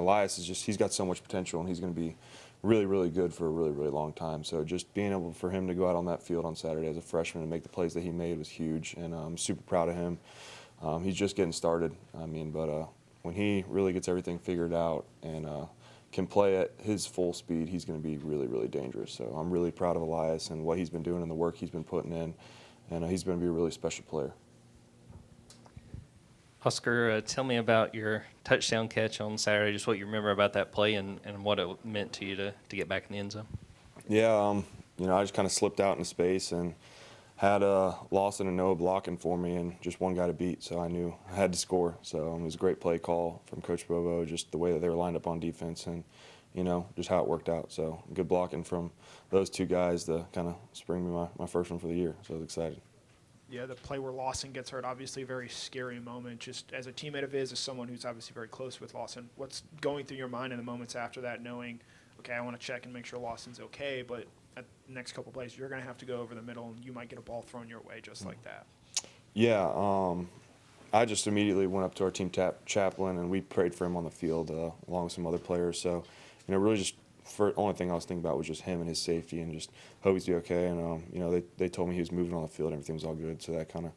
Elias is just, he's got so much potential, and he's going to be really, really good for a really, really long time. So just being able for him to go out on that field on Saturday as a freshman and make the plays that he made was huge, and I'm super proud of him. He's just getting started. I mean, but when he really gets everything figured out and can play at his full speed, he's going to be really, really dangerous. So I'm really proud of Elias and what he's been doing and the work he's been putting in, and he's going to be a really special player. Oscar, tell me about your touchdown catch on Saturday, just what you remember about that play and what it meant to you to get back in the end zone. Yeah, I just kind of slipped out into space and had Lawson and Noah blocking for me and just one guy to beat, so I knew I had to score. So it was a great play call from Coach Bobo, just the way that they were lined up on defense and, just how it worked out. So good blocking from those two guys to kind of spring me my first one for the year, so I was excited. Yeah, the play where Lawson gets hurt, obviously a very scary moment. Just as a teammate of his, as someone who's obviously very close with Lawson, what's going through your mind in the moments after that, knowing, okay, I want to check and make sure Lawson's okay, but at the next couple plays, you're going to have to go over the middle, and you might get a ball thrown your way just like that. Yeah, I just immediately went up to our team chaplain, and we prayed for him on the field along with some other players. So, really just the only thing I was thinking about was just him and his safety and just hope he's be okay. And, they told me he was moving on the field, everything was all good, so that kind of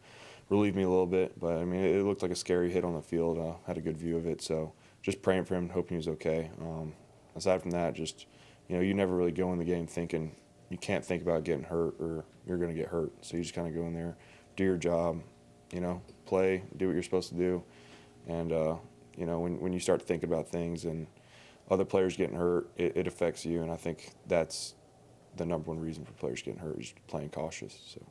relieved me a little bit. But, I mean, it looked like a scary hit on the field. Had a good view of it, so just praying for him, hoping he was okay. Aside from that, just, you never really go in the game thinking you can't think about getting hurt or you're going to get hurt. So you just kind of go in there, do your job, play, do what you're supposed to do. And, when you start thinking about things and other players getting hurt, it affects you. And I think that's the number one reason for players getting hurt is playing cautious. So.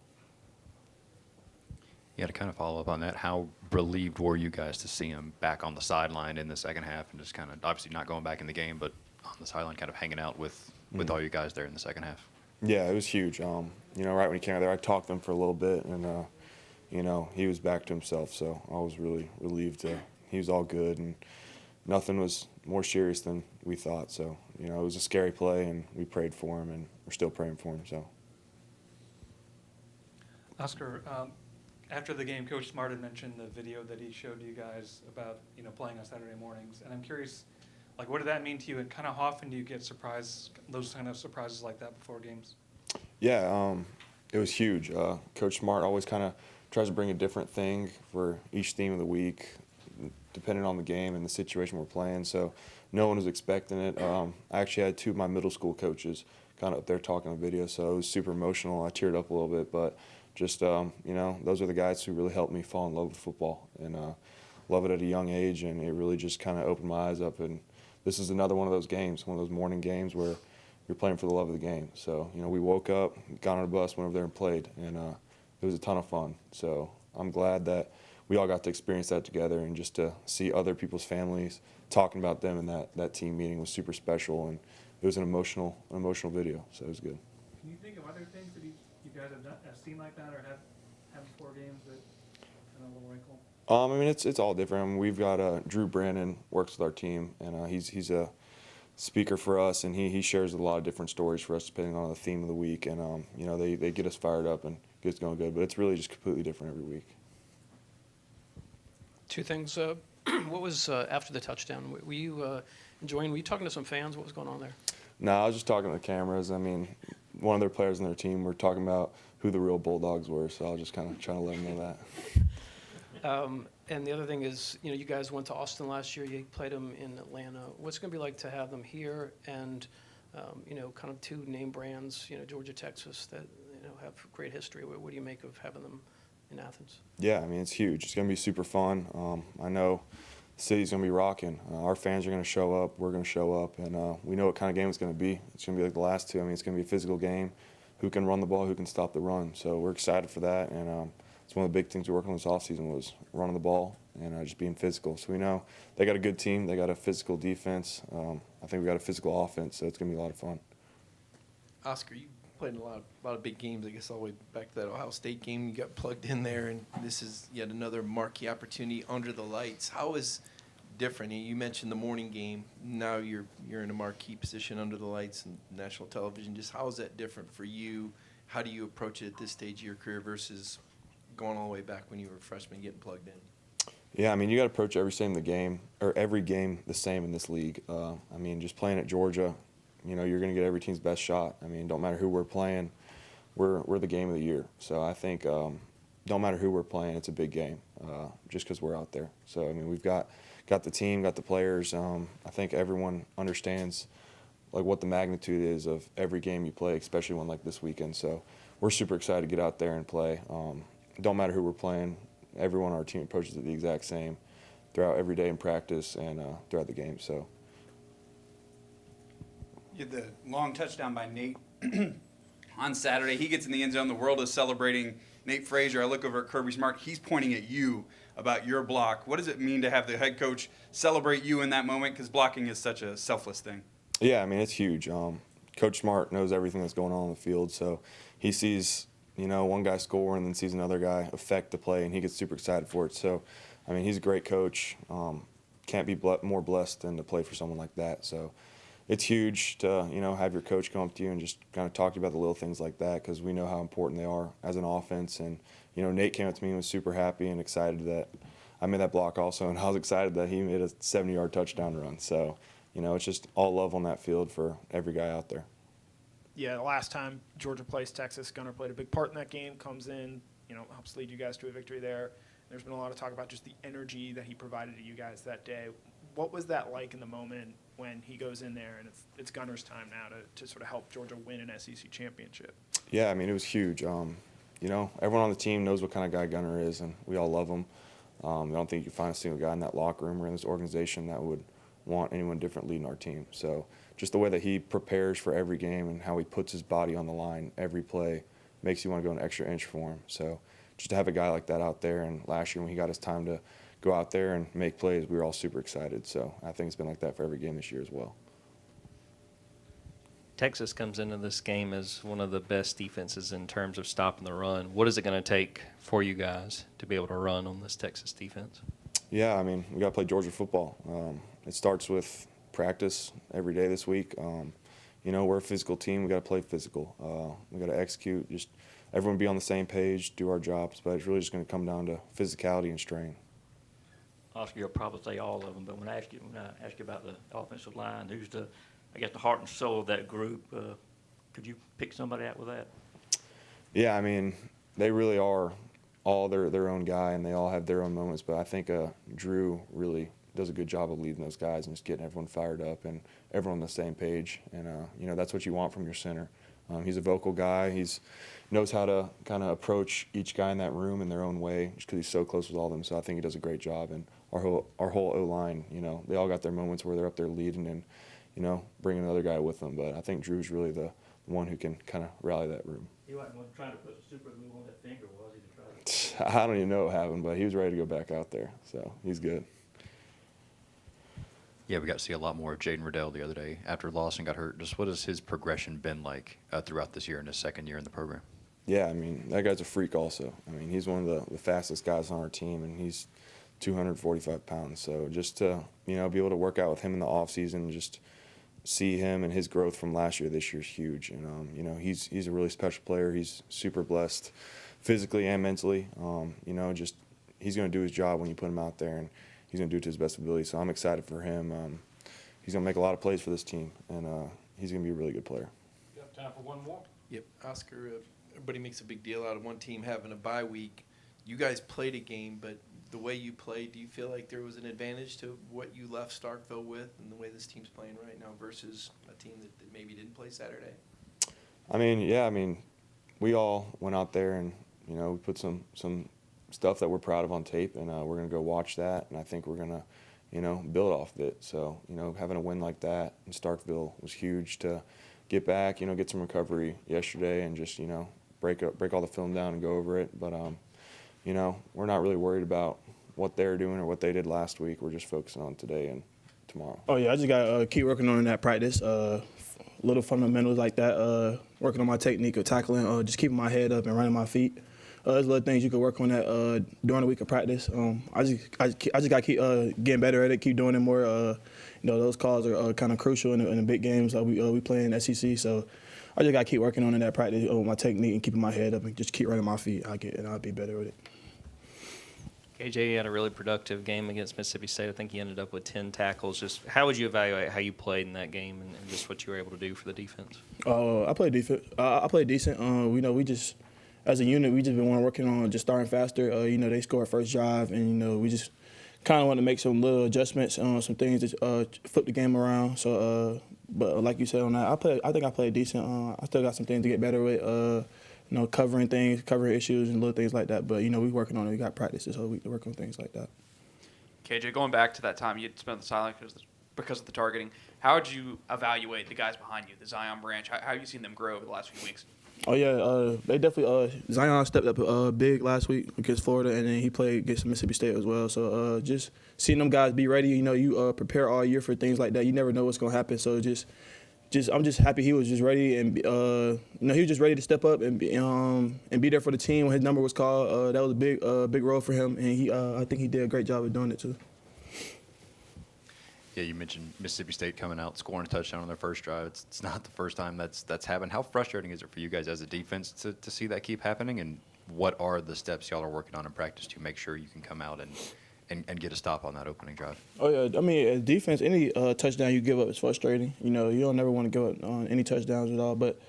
Yeah, to kind of follow up on that, how relieved were you guys to see him back on the sideline in the second half and just kind of obviously not going back in the game, but on the sideline kind of hanging out with all you guys there in the second half? Yeah, it was huge. Right when he came out there, I talked to him for a little bit, and, he was back to himself. So I was really relieved. He was all good, and nothing was more serious than we thought. So, it was a scary play, and we prayed for him, and we're still praying for him. So. Oscar, after the game, Coach Smart had mentioned the video that he showed you guys about, playing on Saturday mornings. And I'm curious, what did that mean to you, and kind of how often do you get those kind of surprises like that before games? Yeah, it was huge. Coach Smart always kind of tries to bring a different thing for each theme of the week, depending on the game and the situation we're playing. So no one was expecting it. I actually had two of my middle school coaches kind of up there talking on the video, so it was super emotional. I teared up a little bit, but just, those are the guys who really helped me fall in love with football and love it at a young age, and it really just kind of opened my eyes up. And this is another one of those games, one of those morning games where you're playing for the love of the game. So, we woke up, got on a bus, went over there and played, and it was a ton of fun. So I'm glad that we all got to experience that together, and just to see other people's families talking about them in that team meeting was super special, and it was an emotional video, so it was good. Can you think of other things that you guys have seen like that or have before games that kind of a little wrinkle? It's all different. I mean, we've got Drew Brandon works with our team, and he's a speaker for us, and he shares a lot of different stories for us depending on the theme of the week, and they get us fired up and get us going good, but it's really just completely different every week. Two things. What was after the touchdown? Were you enjoying? Were you talking to some fans? What was going on there? No, I was just talking to the cameras. I mean, one of their players on their team were talking about who the real Bulldogs were, so I was just kind of trying to let them know that. And the other thing is, you guys went to Austin last year. You played them in Atlanta. What's it going to be like to have them here and, kind of two name brands, Georgia, Texas, that, have great history? What do you make of having them in Athens? Yeah, I mean, it's huge. It's going to be super fun. I know the city's going to be rocking. Our fans are going to show up. We're going to show up. And we know what kind of game it's going to be. It's going to be like the last two. I mean, it's going to be a physical game. Who can run the ball, who can stop the run. So we're excited for that. And it's one of the big things we worked on this offseason was running the ball and just being physical. So we know they got a good team. They got a physical defense. I think we got a physical offense, so it's going to be a lot of fun. Oscar, you played in a lot of big games, I guess all the way back to that Ohio State game. You got plugged in there, and this is yet another marquee opportunity under the lights. How is different? You mentioned the morning game. Now you're in a marquee position under the lights and national television. Just how is that different for you? How do you approach it at this stage of your career versus going all the way back when you were a freshman getting plugged in? Yeah, I mean, you got to approach every game the same in this league. I mean, just playing at Georgia, you're going to get every team's best shot. I mean, don't matter who we're playing, we're the game of the year. So I think don't matter who we're playing, it's a big game just because we're out there. So I mean, we've got the team, got the players. I think everyone understands like what the magnitude is of every game you play, especially one like this weekend. So we're super excited to get out there and play. Don't matter who we're playing. Everyone on our team approaches it the exact same throughout every day in practice and throughout the game. So You had the long touchdown by Nate on Saturday. He gets in the end zone. The world is celebrating Nate Frazier. I look over at Kirby Smart. He's pointing at you about your block. What does it mean to have the head coach celebrate you in that moment? Because blocking is such a selfless thing. yeah, I mean, it's huge. Coach Smart knows everything that's going on the field, so he sees one guy score and then sees another guy affect the play, and he gets super excited for it. So, I mean, he's a great coach. Can't be more blessed than to play for someone like that. So it's huge to, have your coach come up to you and just kind of talk to you about the little things like that because we know how important they are as an offense. And, Nate came up to me and was super happy and excited that I made that block also, and I was excited that he made a 70-yard touchdown run. So, it's just all love on that field for every guy out there. Yeah, the last time Georgia plays Texas, Gunnar played a big part in that game, comes in, helps lead you guys to a victory there. There's been a lot of talk about just the energy that he provided to you guys that day. What was that like in the moment when he goes in there and it's Gunnar's time now to sort of help Georgia win an SEC championship? Yeah, I mean, it was huge. Everyone on the team knows what kind of guy Gunnar is, and we all love him. I don't think you can find a single guy in that locker room or in this organization that would want anyone different leading our team. So just the way that he prepares for every game and how he puts his body on the line every play makes you want to go an extra inch for him. So just to have a guy like that out there, and last year when he got his time to go out there and make plays, we were all super excited. So I think it's been like that for every game this year as well. Texas comes into this game as one of the best defenses in terms of stopping the run. What is it going to take for you guys to be able to run on this Texas defense? Yeah, I mean, we got to play Georgia football. It starts with practice every day this week. We're a physical team. We got to play physical. We got to execute. Just everyone be on the same page, do our jobs. But it's really just going to come down to physicality and strain. Oscar, you'll probably say all of them, but when I ask you about the offensive line, who's the heart and soul of that group, could you pick somebody out with that? Yeah, I mean, they really are all their own guy, and they all have their own moments. But I think Drew really does a good job of leading those guys and just getting everyone fired up and everyone on the same page. And, that's what you want from your center. He's a vocal guy. He knows how to kind of approach each guy in that room in their own way just because he's so close with all of them. So I think he does a great job. And our whole O-line, they all got their moments where they're up there leading and, bringing another guy with them. But I think Drew's really the one who can kind of rally that room. He wasn't trying to put the super glue on that finger, was he, to try to... I don't even know what happened, but he was ready to go back out there. So he's good. Yeah, we got to see a lot more of Jaden Riddell the other day after Lawson got hurt. Just what has his progression been like throughout this year in his second year in the program? Yeah, I mean, that guy's a freak also. I mean, he's one of the fastest guys on our team, and he's 245 pounds. So just to, be able to work out with him in the offseason and just see him and his growth from last year, this year's huge. And, he's a really special player. He's super blessed physically and mentally. Just he's going to do his job when you put him out there, and he's going to do it to his best ability. So I'm excited for him. He's going to make a lot of plays for this team, and he's going to be a really good player. You have time for one more? Yep, Oscar, everybody makes a big deal out of one team having a bye week. You guys played a game, but the way you played, do you feel like there was an advantage to what you left Starkville with and the way this team's playing right now versus a team that maybe didn't play Saturday? I mean, we all went out there and, we put some stuff that we're proud of on tape, and we're going to go watch that, and I think we're going to, build off of it. So, having a win like that in Starkville was huge to get back, get some recovery yesterday and just, break all the film down and go over it. But, we're not really worried about what they're doing or what they did last week. We're just focusing on today and tomorrow. Oh, yeah, I just got to keep working on that practice, little fundamentals like that, working on my technique of tackling, just keeping my head up and running my feet. There's little things you can work on that during the week of practice. I just got to keep getting better at it, keep doing it more. Those calls are kind of crucial in the big games. We play in SEC, so I just got to keep working on that practice, my technique and keeping my head up and just keep running my feet. I'll be better with it. KJ had a really productive game against Mississippi State. I think he ended up with 10 tackles. Just how would you evaluate how you played in that game and just what you were able to do for the defense? I played defense. I played decent. We just, as a unit, we just been working on just starting faster. They scored first drive, and we just kind of want to make some little adjustments on some things to flip the game around. So, but like you said on that, I think I played decent. I still got some things to get better with. Covering things, covering issues, and little things like that. But we working on it. We got practice this whole week to work on things like that. KJ, going back to that time you spent on the sideline because of the targeting, how would you evaluate the guys behind you, the Zion branch? How have you seen them grow over the last few weeks? Oh yeah, they definitely. Zion stepped up big last week against Florida, and then he played against Mississippi State as well. So just seeing them guys be ready. You prepare all year for things like that. You never know what's gonna happen. So I'm just happy he was just ready, and he was just ready to step up and be there for the team when his number was called. That was a big role for him, and I think he did a great job of doing it too. Yeah, you mentioned Mississippi State coming out, scoring a touchdown on their first drive. It's not the first time that's happened. How frustrating is it for you guys as a defense to see that keep happening? And what are the steps y'all are working on in practice to make sure you can come out and get a stop on that opening drive? Oh yeah, I mean, as defense, any touchdown you give up is frustrating. You don't never want to give up on any touchdowns at all. But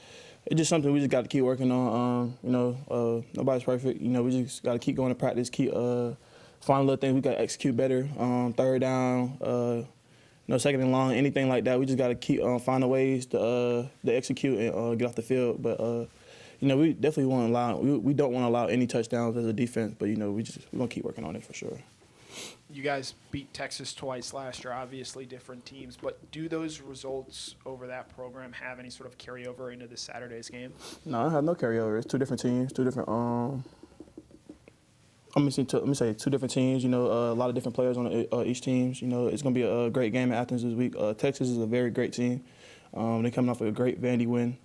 it's just something we just got to keep working on. Nobody's perfect. We just got to keep going to practice, keep finding little things we got to execute better. Third down, second and long, anything like that. We just got to keep finding ways to execute and get off the field. But we definitely want to allow. We don't want to allow any touchdowns as a defense. But we're gonna keep working on it for sure. You guys beat Texas twice last year, obviously different teams, but do those results over that program have any sort of carryover into this Saturday's game? No, I have no carryover. It's two different teams, two different let me say two different teams. A lot of different players on each team. It's gonna be a great game at Athens this week. Texas is a very great team. They're coming off of a great Vandy win.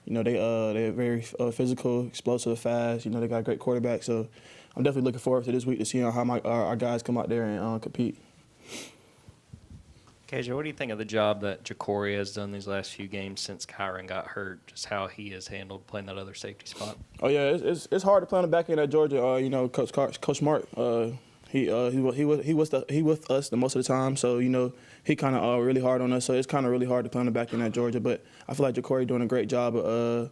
They're very physical, explosive, fast. They got a great quarterback. So I'm definitely looking forward to this week to see how our guys come out there and compete. KJ, what do you think of the job that Ja'Cory has done these last few games since Kyron got hurt? Just how he has handled playing that other safety spot? Oh yeah, it's hard to play on the back end at Georgia. Coach Smart, he with us the most of the time. So he kind of really hard on us. So it's kind of really hard to play on the back end at Georgia. But I feel like Ja'Cory doing a gregreat job of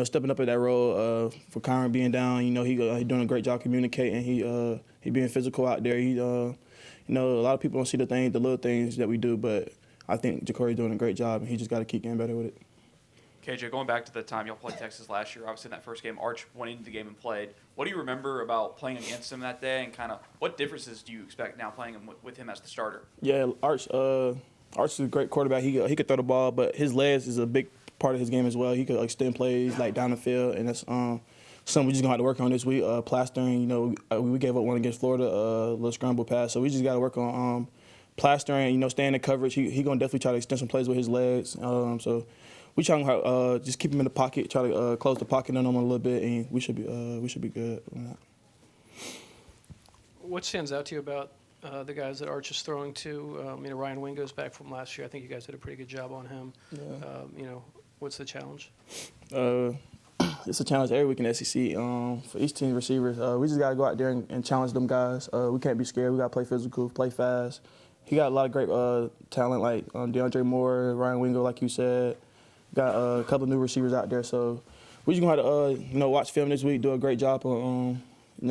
stepping up at that role for Kyron being down. He doing a great job communicating. He being physical out there. A lot of people don't see the little things that we do, but I think Ja'Cory's doing a great job, and he just got to keep getting better with it. KJ, going back to the time y'all played Texas last year, obviously in that first game, Arch went into the game and played. What do you remember about playing against him that day, and kind of what differences do you expect now playing with him as the starter? Yeah, Arch is a great quarterback. He could throw the ball, but his legs is a big part of his game as well. He could extend plays down the field, and that's something we just gonna have to work on this week. Plastering, we gave up one against Florida, a little scramble pass, so we just got to work on plastering. Staying in coverage. He gonna definitely try to extend some plays with his legs. So we trying to just keep him in the pocket, try to close the pocket on him a little bit, and we should be good on that. What stands out to you about the guys that Arch is throwing to? Ryan Wingo's back from last year. I think you guys did a pretty good job on him. Yeah. What's the challenge? It's a challenge every week in the SEC for each team receivers. We just got to go out there and challenge them guys. We can't be scared. We got to play physical, play fast. He got a lot of great talent like DeAndre Moore, Ryan Wingo, like you said. Got a couple of new receivers out there. So we just going to have to watch film this week, do a great job on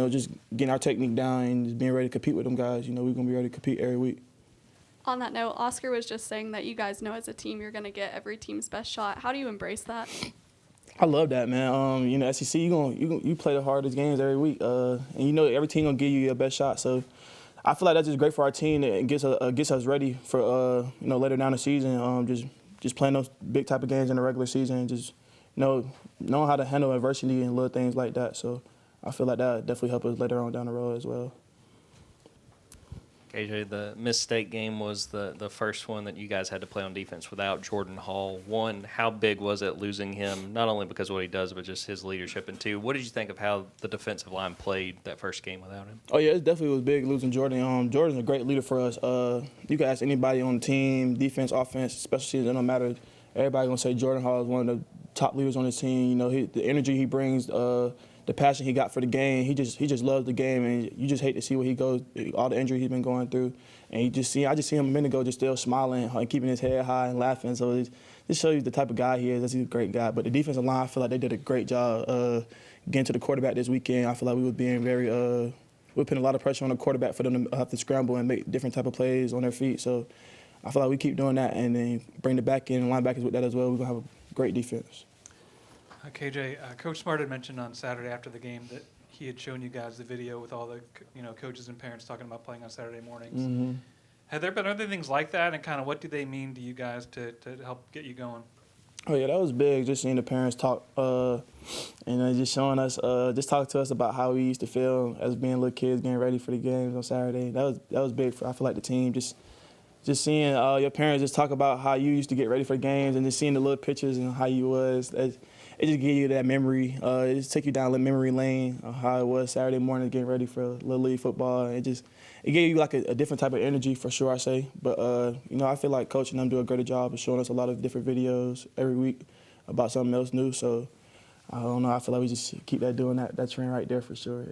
just getting our technique down and just being ready to compete with them guys. We're going to be ready to compete every week. On that note, Oscar was just saying that you guys know as a team you're going to get every team's best shot. How do you embrace that? I love that, man. SEC, you play the hardest games every week, and every team gonna give you your best shot. So I feel like that's just great for our team. It gets us ready for later down the season. Just playing those big type of games in the regular season, just knowing how to handle adversity and little things like that. So I feel like that definitely help us later on down the road as well. KJ, the Miss State game was the first one that you guys had to play on defense without Jordan Hall. One, how big was it losing him, not only because of what he does, but just his leadership? And two, what did you think of how the defensive line played that first game without him? Oh, yeah, it definitely was big losing Jordan. Jordan's a great leader for us. You can ask anybody on the team, defense, offense, special teams, it don't matter. Everybody going to say Jordan Hall is one of the top leaders on his team. The energy he brings, the passion he got for the game. He just loves the game, and you just hate to see where he goes, all the injury he's been going through. And I just see him a minute ago just still smiling and keeping his head high and laughing. So it just shows you the type of guy he is. He's a great guy. But the defensive line, I feel like they did a great job getting to the quarterback this weekend. I feel like we were being very we were putting a lot of pressure on the quarterback for them to have to scramble and make different type of plays on their feet. So I feel like we keep doing that and then bring the back end and linebackers with that as well. We're going to have a great defense. KJ, Coach Smart had mentioned on Saturday after the game that he had shown you guys the video with all the coaches and parents talking about playing on Saturday mornings. Mm-hmm. Have there been other things like that, and kind of what do they mean to you guys to help get you going? Oh, yeah, that was big, just seeing the parents talk and just showing us, just talk to us about how we used to feel as being little kids getting ready for the games on Saturday. That was big for, I feel like, the team. Just seeing your parents just talk about how you used to get ready for the games and just seeing the little pictures and how you was. It just gave you that memory. It just took you down the memory lane of how it was Saturday morning getting ready for Little League football. It gave you like a different type of energy for sure, I say. But, I feel like Coach and them do a great job of showing us a lot of different videos every week about something else new. So, I don't know, I feel like we just keep doing that trend right there for sure.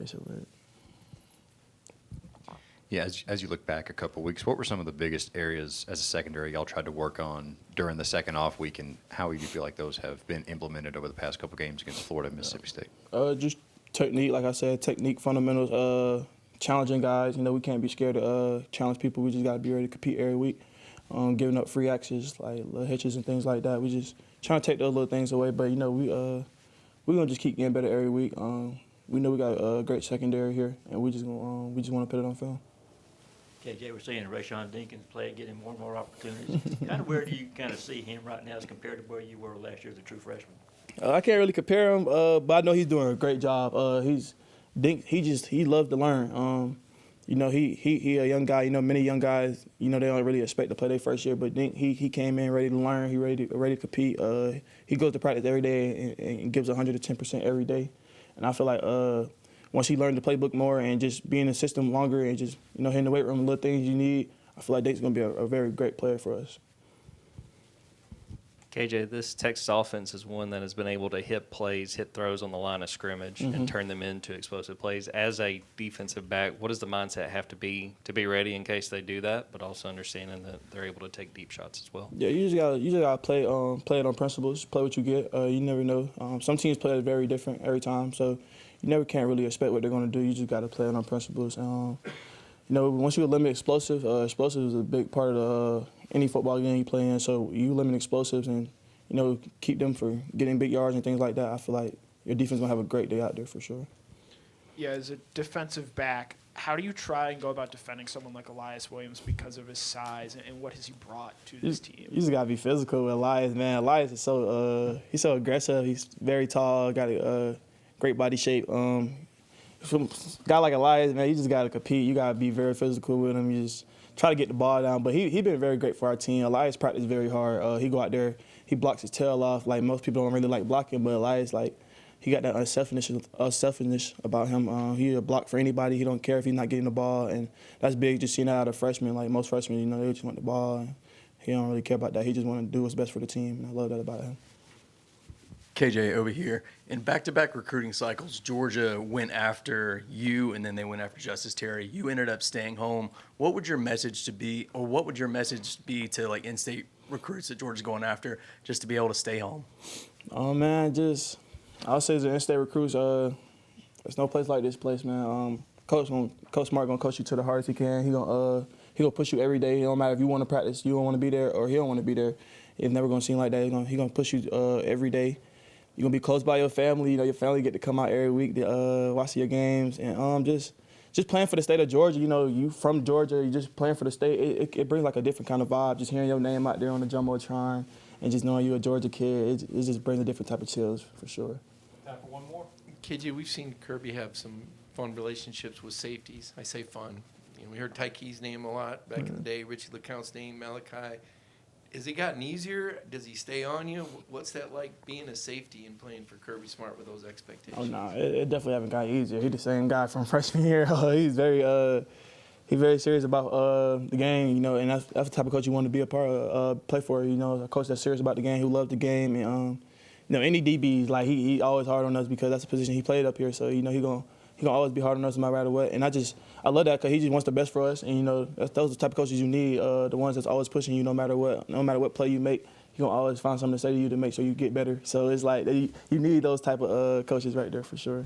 Yeah, as you look back a couple weeks, what were some of the biggest areas as a secondary y'all tried to work on during the second off week, and how do you feel like those have been implemented over the past couple games against Florida and Mississippi State? Just technique, like I said, technique, fundamentals, challenging guys. We can't be scared to challenge people. We just got to be ready to compete every week. Giving up free access, like little hitches and things like that. We just trying to take those little things away, but, we're going to just keep getting better every week. We know we got a great secondary here, and we just want to put it on film. KJ, we're seeing Rashawn Dinkins play, getting more and more opportunities. Kind of where do you kind of see him right now as compared to where you were last year as a true freshman? I can't really compare him, but I know he's doing a great job. He loves to learn. He a young guy. Many young guys, they don't really expect to play their first year, but Dink, he came in ready to learn. He ready to compete. He goes to practice every day and gives 110% every day. And I feel like once he learned the playbook more and just be in the system longer and just, hitting the weight room, little things you need, I feel like Dink's going to be a very great player for us. KJ, this Texas offense is one that has been able to hit throws on the line of scrimmage and turn them into explosive plays. As a defensive back, what does the mindset have to be ready in case they do that, but also understanding that they're able to take deep shots as well? Yeah, you just gotta play it on principles. Play what you get. You never know. Some teams play it very different every time, so you never can't really expect what they're going to do. You just got to play it on principles. Once you limit explosives is a big part of any football game you play in. So you limit explosives and, keep them for getting big yards and things like that. I feel like your defense is going to have a great day out there for sure. Yeah, as a defensive back, how do you try and go about defending someone like Elias Williams because of his size and what has he brought to this team? You just got to be physical with Elias, man. Elias is he's so aggressive. He's very tall, got a great body shape. From a guy like Elias, man, you just got to compete. You got to be very physical with him. You just try to get the ball down. But he been very great for our team. Elias practiced very hard. He go out there, he blocks his tail off. Like, most people don't really like blocking, but Elias, he got that unselfishness about him. He'll block for anybody. He don't care if he's not getting the ball. And that's big, just seeing that out of freshmen. Like, most freshmen, they just want the ball. And he don't really care about that. He just want to do what's best for the team, and I love that about him. KJ over here. In back-to-back recruiting cycles, Georgia went after you, and then they went after Justice Terry. You ended up staying home. What would your message be to in-state recruits that Georgia's going after, just to be able to stay home? Oh man, I'll say as an in-state recruits, there's no place like this place, man. Coach Smart gonna coach you to the hardest he can. He gonna push you every day. It don't matter if you want to practice, you don't want to be there, or he don't want to be there. It's never gonna seem like that. He gonna push you every day. You're going to be close by your family. Your family get to come out every week to watch your games. And just playing for the state of Georgia, you from Georgia, you just playing for the state, it brings like a different kind of vibe. Just hearing your name out there on the Jumbotron and just knowing you're a Georgia kid, it just brings a different type of chills for sure. Time for one more. KJ, we've seen Kirby have some fun relationships with safeties. I say fun. We heard Tyke's name a lot back in the day, Richie LeCount's name, Malachi. Has it gotten easier? Does he stay on you? What's that like, being a safety and playing for Kirby Smart with those expectations? Oh, no, it definitely haven't gotten easier. He's the same guy from freshman year. He's very serious about the game, and that's the type of coach you want to be a part of, play for. A coach that's serious about the game, who loves the game, and any DBs, like he always hard on us because that's a position he played up here. So he gonna always be hard on us no matter what. And I love that because he just wants the best for us. And those are the type of coaches you need, the ones that's always pushing you no matter what play you make. He gonna always find something to say to you to make sure you get better. So it's like you need those type of coaches right there for sure.